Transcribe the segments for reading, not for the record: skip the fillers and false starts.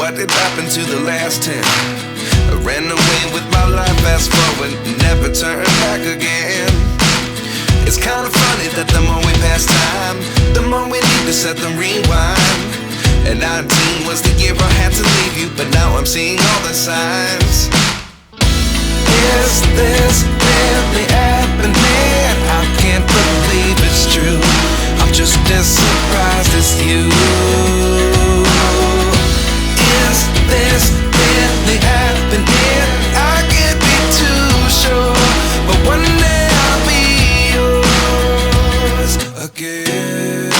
what did happen to the last 10? I ran away with my life, fast forward, never turn back again. It's kind of funny that the more we pass time, the more we need to set them rewind. And 19 was the year I had to leave you, but now I'm seeing all the signs. Is this really happening? I can't believe it's true. I'm just as surprised as you. Is this really happening? I can't be too sure, but one day I'll be yours again.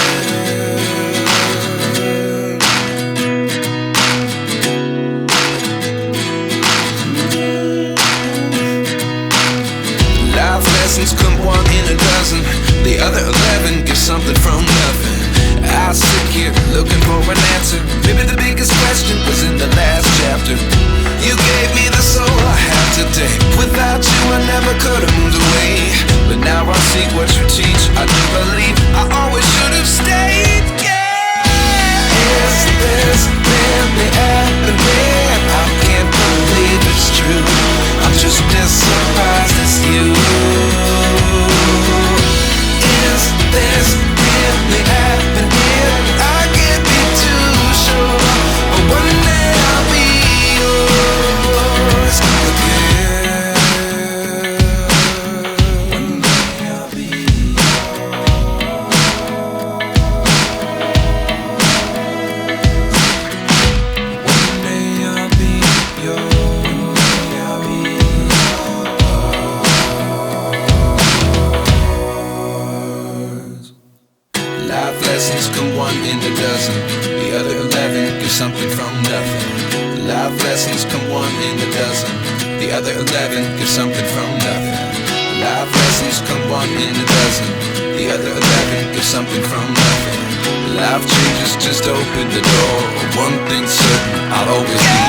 Life lessons come one in a dozen. The other 11 get something from nothing. I sit here looking for an answer. Maybe the biggest question was in the last chapter. You gave me the soul I have today. Without you I never could have moved away. But now I see what you teach. I do believe I always should have stayed. Yeah. Is this really happening? I can't believe it's true. I'm just as surprised as you. Is this really happening? I can't be too sure, but one day I'll be yours again. One day I'll be yours. One day I'll be yours. One day I'll be yours. Life lessons come one in a dozen. The other 11 give something from nothing. Life lessons come one in a dozen. The other 11 give something from nothing. Life lessons come one in a dozen. The other 11 give something from nothing. Life changes just open the door. One thing's certain, I'll always be